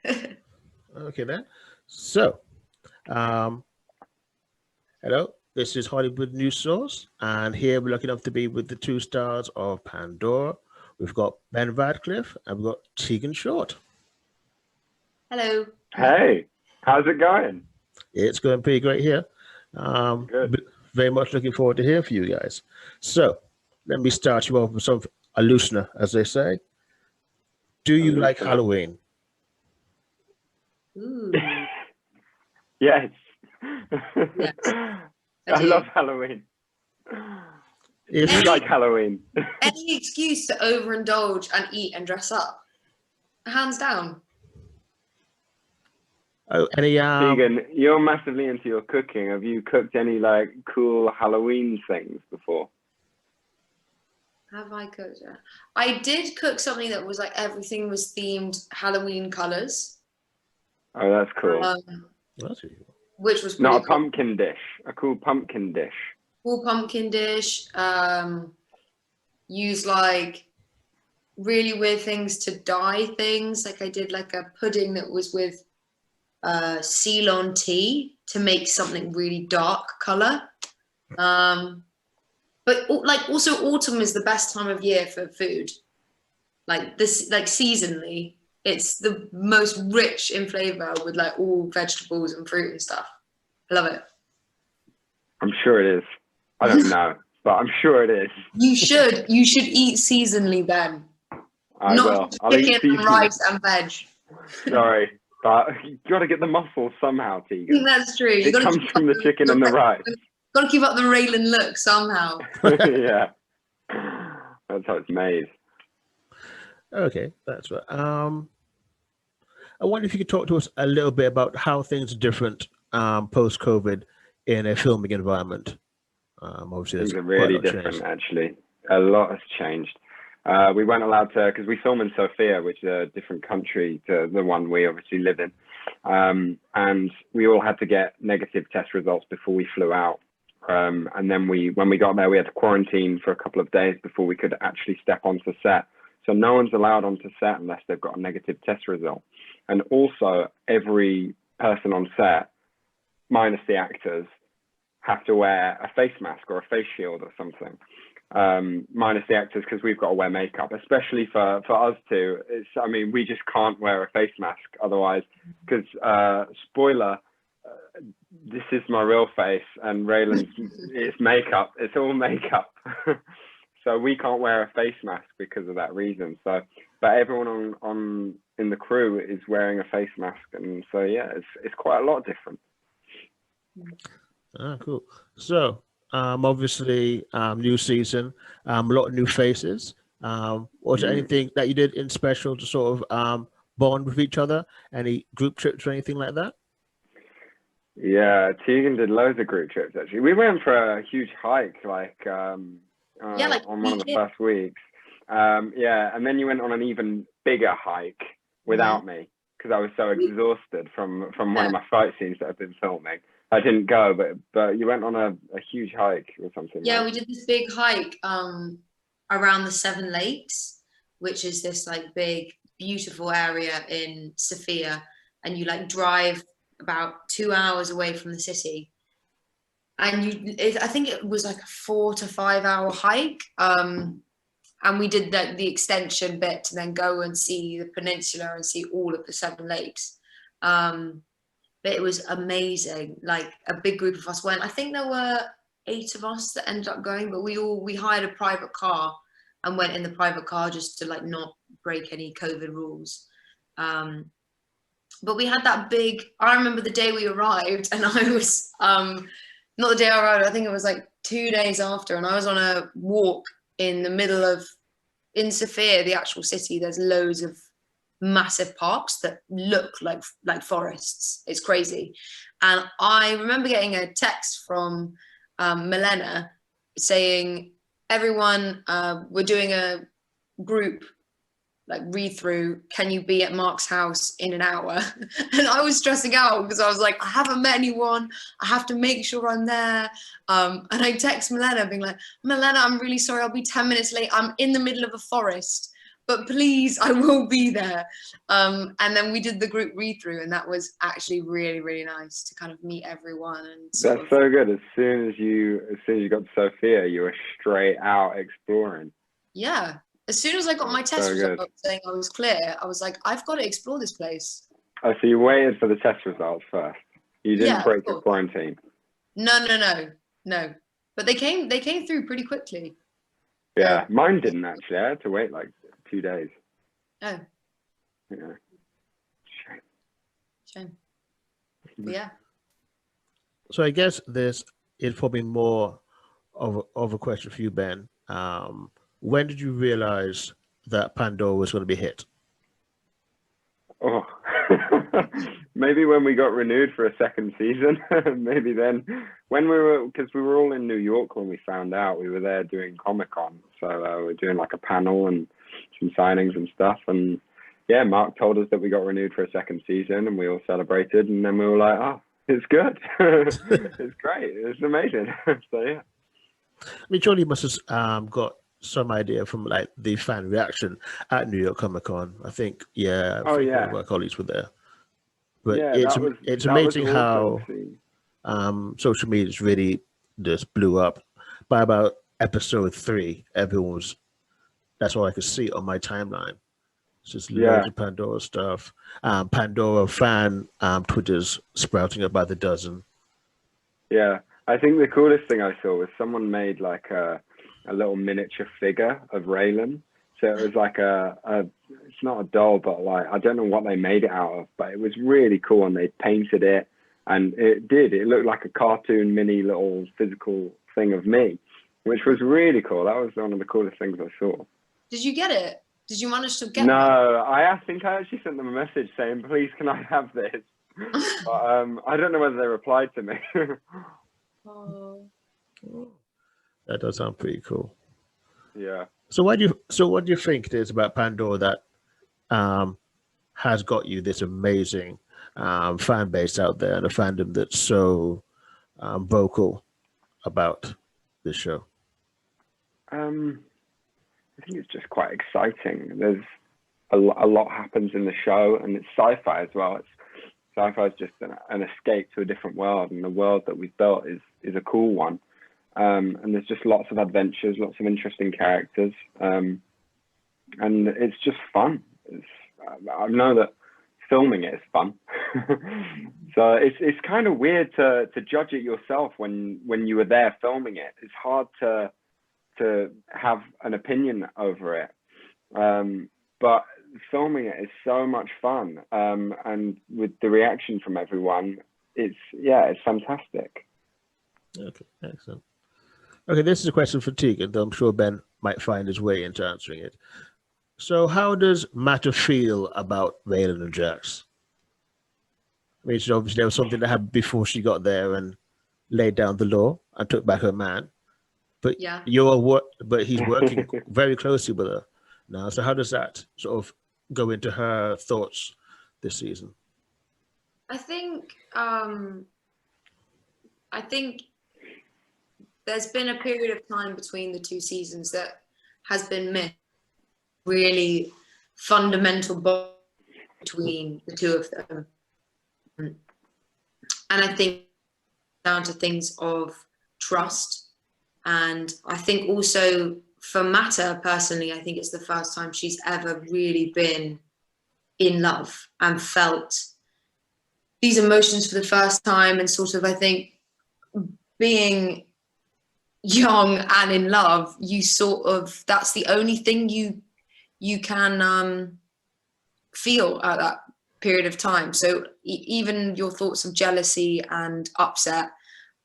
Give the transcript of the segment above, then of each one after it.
Okay then. So, um, hello. This is Hollywood News Source, and here we're lucky enough to be with the two stars of Pandora. We've got Ben Radcliffe and we've got Tegan Short. Hello. Hey, how's it going? It's going pretty great here. Good. Very much looking forward to hear from you guys. So, let me start you off with some a loosener, as they say. Do you like Listener. Halloween? Ooh. Yes. Yes, I do. love Halloween. If You like Halloween? Any excuse to overindulge and eat and dress up, hands down. any Tegan, you're massively into your cooking. Have you cooked any like cool Halloween things before? Have I cooked it? I did cook something that was like everything was themed Halloween colors, Oh, that's cool. that's really cool. which was Not pretty a pumpkin dish, a cool pumpkin dish. cool pumpkin dish. Use like really weird things to dye things. Like I did like a pudding that was with Ceylon tea to make something really dark color. But like also autumn is the best time of year for food. Like this, like seasonally, it's the most rich in flavor with like all vegetables and fruit and stuff. I love it. I'm sure it is. I don't know, but I'm sure it is. You should eat seasonally, Ben. I Not will. just I'll eat chicken and seasonally. rice and veg. Sorry, but you got to get the muscle somehow, I think Tegan. that's true. You It gotta comes keep from up the chicken and the rice. Got to keep up the Ralen look somehow. Yeah, that's how it's made. Okay, that's right. I wonder if you could talk to us a little bit about how things are different post-COVID in a filming environment. Obviously, there's Things are quite a really lot different, changed. actually. A lot has changed. We weren't allowed to, because we film in Sofia, which is a different country to the one we obviously live in. And we all had to get negative test results before we flew out. And then when we got there, we had to quarantine for a couple of days before we could actually step onto set. So no one's allowed onto set unless they've got a negative test result. And also, every person on set, minus the actors, have to wear a face mask or a face shield or something. Minus the actors, because we've got to wear makeup, especially for us two. We just can't wear a face mask otherwise, because spoiler, this is my real face, and Ralen's it's makeup. It's all makeup. So we can't wear a face mask because of that reason. So, but everyone on in the crew is wearing a face mask, and so yeah, it's quite a lot different. Cool. So, obviously, new season, a lot of new faces. Was there anything that you did in special to sort of bond with each other? Any group trips or anything like that? Yeah, Tegan did loads of group trips actually. We went for a huge hike, like on one of the first weeks. Yeah, and then you went on an even bigger hike without me because I was so exhausted from one of my fight scenes that I've been filming. I didn't go, but you went on a huge hike or something. Yeah, right? we did this big hike around the Seven Lakes, which is this like big, beautiful area in Sofia, and you like drive about 2 hours away from the city. And I think it was like a 4 to 5 hour hike. And we did the extension bit to then go and see the peninsula and see all of the Seven Lakes. But it was amazing. Like a big group of us went. I think there were 8 of us that ended up going, but we hired a private car and went in the private car just to like not break any COVID rules. But we had that big, I remember the day we arrived, and I was, not the day I arrived, I think it was like 2 days after, and I was on a walk in the middle of, in Sofia, the actual city, there's loads of massive parks that look like forests. It's crazy. And I remember getting a text from Milena saying, everyone, we're doing a group like read through, can you be at Mark's house in an hour? And I was stressing out because I was like, I haven't met anyone, I have to make sure I'm there. And I text Milena being like, Milena, I'm really sorry, I'll be 10 minutes late, I'm in the middle of a forest. but please, I will be there. And then we did the group read through, and that was actually really, really nice to kind of meet everyone. And That's so good. As soon as you got to Sofia, you were straight out exploring. Yeah. As soon as I got my test result saying I was clear, I was like, I've got to explore this place. Oh, so you waited for the test results first. You didn't break your quarantine. No. But they came through pretty quickly. Yeah, mine didn't actually. I had to wait like 2 days. Oh. Yeah. Shame. But yeah. So I guess this is probably more of a question for you, Ben. When did you realize that Pandora was going to be hit? Oh, maybe when we got renewed for a second season. Maybe then, because we were all in New York when we found out. We were there doing Comic-Con, so we were doing like a panel and some signings and stuff. And yeah, Mark told us that we got renewed for a second season, and we all celebrated. And then we were like, "Oh, it's good. It's great. It's amazing." So yeah. I mean, surely you must have got some idea from like the fan reaction at New York Comic Con. I think, one of our colleagues were there. But yeah, it's amazing how social media really just blew up. By about episode 3, that's all I could see on my timeline. It's just loads of Pandora stuff. Pandora fan Twitters sprouting up by the dozen. Yeah, I think the coolest thing I saw was someone made like a little miniature figure of Ralen. So it was like it's not a doll, but like, I don't know what they made it out of, but it was really cool. And they painted it, and it looked like a cartoon mini little physical thing of me, which was really cool. That was one of the coolest things I saw. Did you get it? Did you manage to get No, one? I think I actually sent them a message saying, please, can I have this? But I don't know whether they replied to me. Oh. That does sound pretty cool. Yeah. So what do you think it is about Pandora that has got you this amazing fan base out there and a fandom that's so vocal about this show? I think it's just quite exciting. There's a lot happens in the show, and it's sci-fi as well. Sci-fi is just an escape to a different world, and the world that we've built is a cool one. And there's just lots of adventures, lots of interesting characters, and it's just fun. I know that filming it is fun, so it's kind of weird to judge it yourself when you were there filming it. It's hard to have an opinion over it, but filming it is so much fun, and with the reaction from everyone, it's fantastic. Okay, excellent. Okay, this is a question for Tegan, though I'm sure Ben might find his way into answering it. So how does Matta feel about Ralen and Jax? I mean, obviously there was something that happened before she got there and laid down the law and took back her man. But yeah, but he's working very closely with her now. So how does that sort of go into her thoughts this season? I think there's been a period of time between the 2 seasons that has been missed. Really fundamental bond between the 2 of them, and I think down to things of trust. And I think also for Matta personally, I think it's the first time she's ever really been in love and felt these emotions for the first time, and sort of, I think, being young and in love, you sort of, that's the only thing you can feel at that period of time. So even your thoughts of jealousy and upset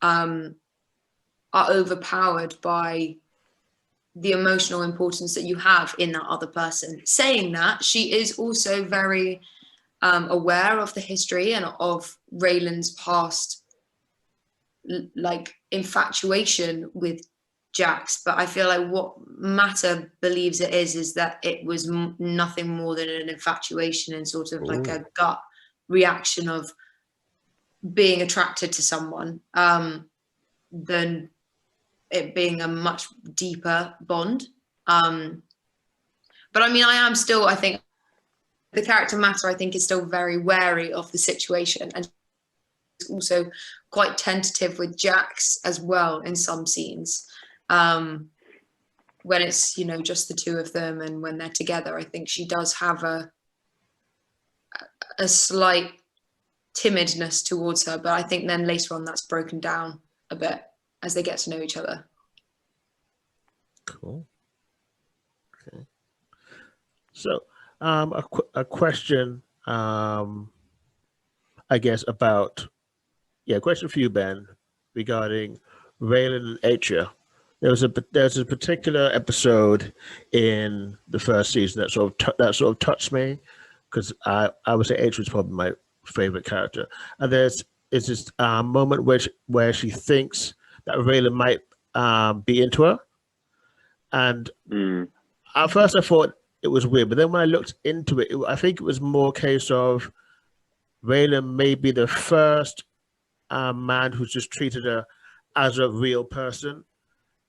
are overpowered by the emotional importance that you have in that other person. Saying that, she is also very aware of the history and of Ralen's past like infatuation with Jax, but I feel like what Matta believes it is that it was nothing more than an infatuation and sort of like a gut reaction of being attracted to someone, than it being a much deeper bond. But I mean, I think the character Matta, I think, is still very wary of the situation, and also quite tentative with Jax as well in some scenes. When it's, you know, just the two of them, and when they're together, I think she does have a slight timidness towards her, but I think then later on that's broken down a bit as they get to know each other. Cool. Okay. So, a question, I guess about, question for you, Ben, regarding Ralen and Atria. There's a particular episode in the first season that sort of touched me, because I would say Atria is probably my favorite character. And is this moment where she thinks that Ralen might be into her, and at first I thought it was weird, but then when I looked into it, I think it was more a case of Ralen may be the first man who's just treated her as a real person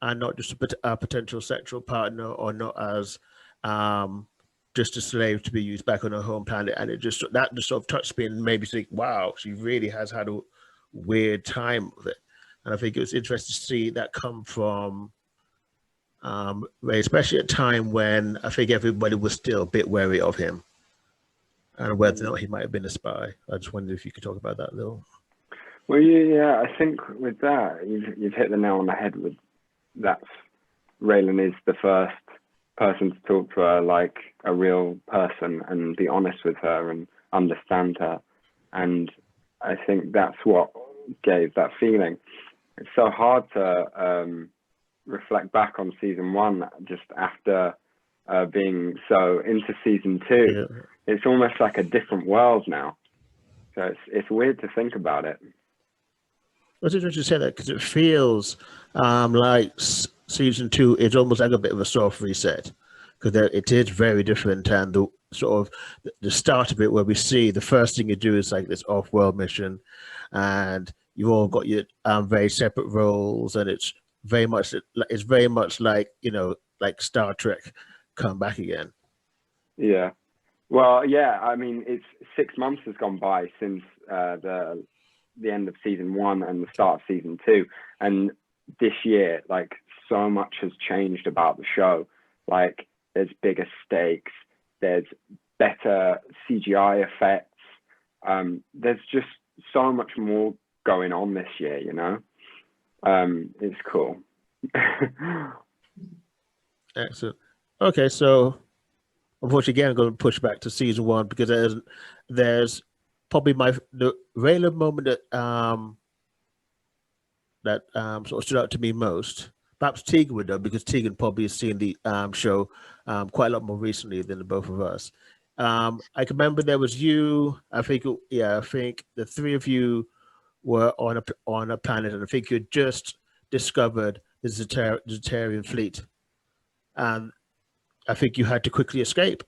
and not just a potential sexual partner, or not as just a slave to be used back on her home planet. And that just sort of touched me and made me think, wow, she really has had a weird time with it. And I think it was interesting to see that come from Ray, especially at a time when I think everybody was still a bit wary of him and whether or not he might have been a spy. I just wondered if you could talk about that a little. Well, yeah, I think with that, you've hit the nail on the head with that. Ralen is the first person to talk to her like a real person and be honest with her and understand her. And I think that's what gave that feeling. It's so hard to reflect back on season one just after being so into season two. Yeah. It's almost like a different world now. So it's weird to think about it. It's interesting to say that, because it feels like season two is almost like a bit of a soft reset, because it is very different, and the sort of the start of it, where we see the first thing you do is like this off-world mission, and you've all got your very separate roles, and it's very much like, you know, like Star Trek come back again. Yeah. Well, yeah, I mean, it's 6 months has gone by since the end of season one and the start of season two. And this year, like, so much has changed about the show. Like, there's bigger stakes, there's better CGI effects. There's just so much more going on this year, you know? It's cool. Excellent. Okay, so unfortunately, again, I'm going to push back to season one, because there's probably the Raylan moment that sort of stood out to me most. Perhaps Tegan would know, because Tegan probably has seen the show quite a lot more recently than the both of us. I can remember there was you. I think the three of you were on a planet, and I think you had just discovered the Zeterian fleet, and I think you had to quickly escape.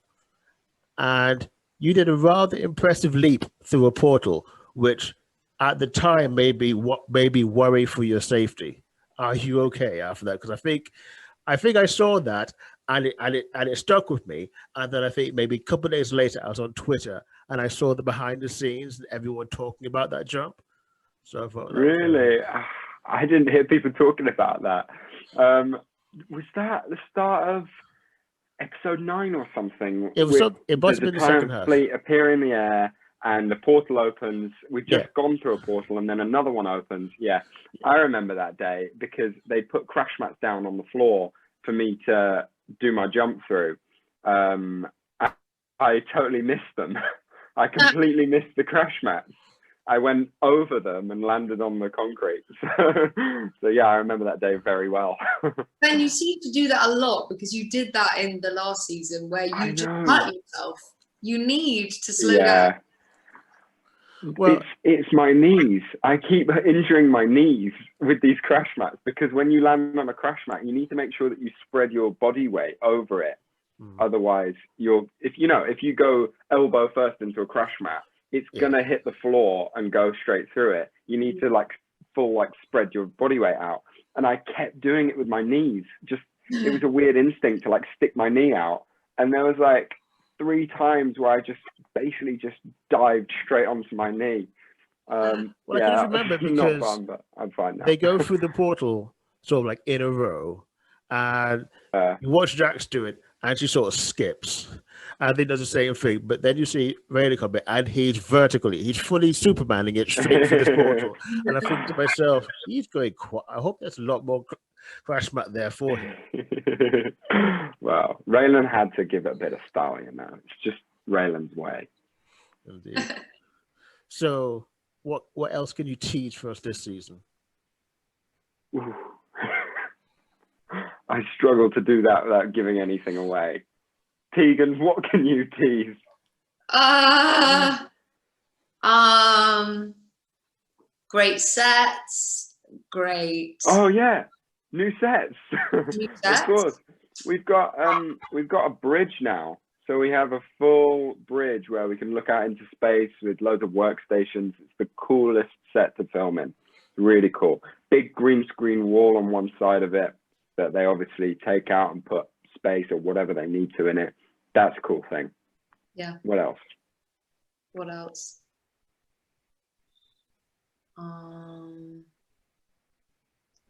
And you did a rather impressive leap through a portal, which at the time made me worry for your safety. Are you okay after that? Because I think I saw that, and it stuck with me. And then I think maybe a couple of days later, I was on Twitter and I saw the behind the scenes and everyone talking about that jump. So I thought, really, I didn't hear people talking about that. Was that the start of episode 9 or something? It must have been the second half. Fleet appear in the air and the portal opens. We've just gone through a portal and then another one opens. Yeah, I remember that day, because they put crash mats down on the floor for me to do my jump through. I totally missed them. I completely missed the crash mats. I went over them and landed on the concrete. So yeah, I remember that day very well. Ben, you seem to do that a lot, because you did that in the last season where you just hurt yourself. You need to slow down. Well, it's my knees. I keep injuring my knees with these crash mats, because when you land on a crash mat, you need to make sure that you spread your body weight over it. Otherwise, if you go elbow first into a crash mat, it's gonna hit the floor and go straight through it. You need to spread your body weight out. And I kept doing it with my knees. It was a weird instinct to stick my knee out and there was like 3 times where I just basically just dived straight onto my knee. Well, I yeah, can remember not because fun, but I'm fine now. they go through the portal sort of like in a row, and you watch Jax do it, and she sort of skips, and then does the same thing. But then you see Ralen come back, and he's fully Supermaning it straight through this portal. And I think to myself, he's going. I hope there's a lot more crash mat there for him. Well, Ralen had to give it a bit of style, you know. It's just Ralen's way. Indeed. So, what else can you teach for us this season? Ooh. I struggle to do that without giving anything away. Tegan, what can you tease? Great sets, great. Oh yeah, new sets. New sets? Of course, we've got a bridge now. So we have a full bridge where we can look out into space with loads of workstations. It's the coolest set to film in. It's really cool. Big green screen wall on one side of it that they obviously take out and put space or whatever they need to in it. That's a cool thing. Yeah. What else? What else?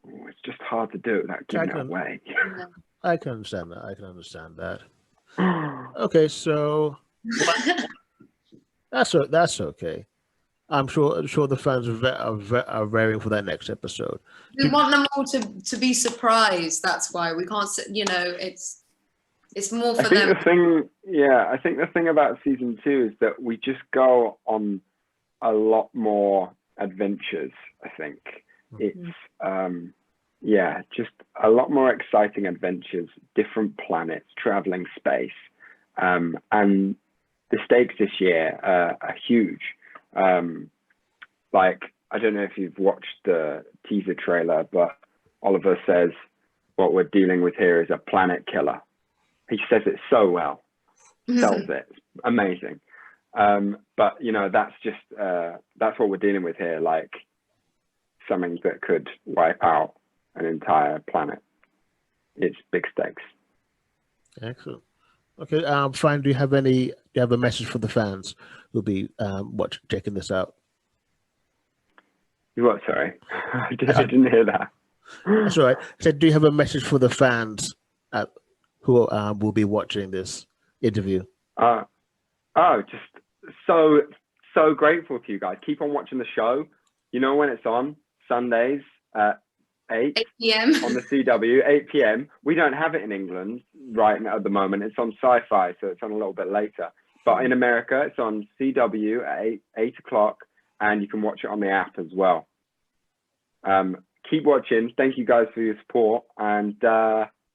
It's just hard to do it without giving it away. I can understand that. Okay, so that's okay. I'm sure the fans are raring for that next episode. We want them all to be surprised. That's why we can't. You know, it's more for them. I think the thing about season 2 is that we just go on a lot more adventures. I think it's just a lot more exciting adventures, different planets, traveling space, and the stakes this year are huge. Like, I don't know if you've watched the teaser trailer, but Oliver says what we're dealing with here is a planet killer. He says it so well, sells it. It's amazing. But you know, that's what we're dealing with here, like something that could wipe out an entire planet. It's big stakes. Excellent. Okay, fine. Do you have a message for the fans who'll be checking this out? What? Sorry, I didn't hear that. That's all right. I said, do you have a message for the fans who will be watching this interview? Just so grateful to you guys. Keep on watching the show. You know when it's on Sundays at 8 p.m. on the CW, 8 p.m. We don't have it in England right now at the moment. It's on Sci-Fi, so it's on a little bit later. But in America, it's on CW at 8 o'clock, and you can watch it on the app as well. Keep watching. Thank you guys for your support, and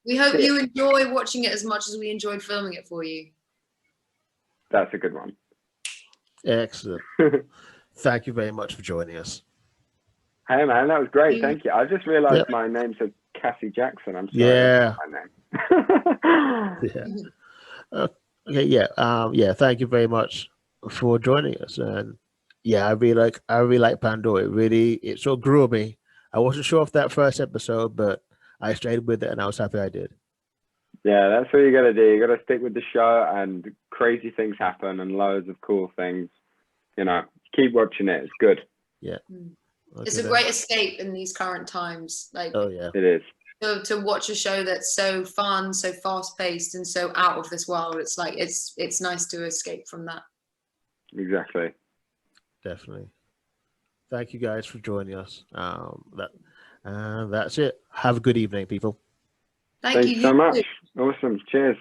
we hope you enjoy watching it as much as we enjoyed filming it for you. That's a good one. Excellent. Thank you very much for joining us. Hey man, that was great. Thank you. I just realized my name says Cassie Jackson. I'm sorry. Yeah. My name. Okay. Yeah. Thank you very much for joining us. And yeah, I really like Pandora. It sort of grew on me. I wasn't sure of that first episode, but I stayed with it, and I was happy I did. Yeah, that's what you got to do. You got to stick with the show, and crazy things happen, and loads of cool things. You know, keep watching it. It's good. Yeah. Okay, it's a great escape in these current times. Like, oh yeah, it is. To watch a show that's so fun, so fast paced, and so out of this world, it's like it's nice to escape from that. Exactly. Definitely. Thank you guys for joining us. That's it. Have a good evening, people. Thank you so much. Awesome. Cheers.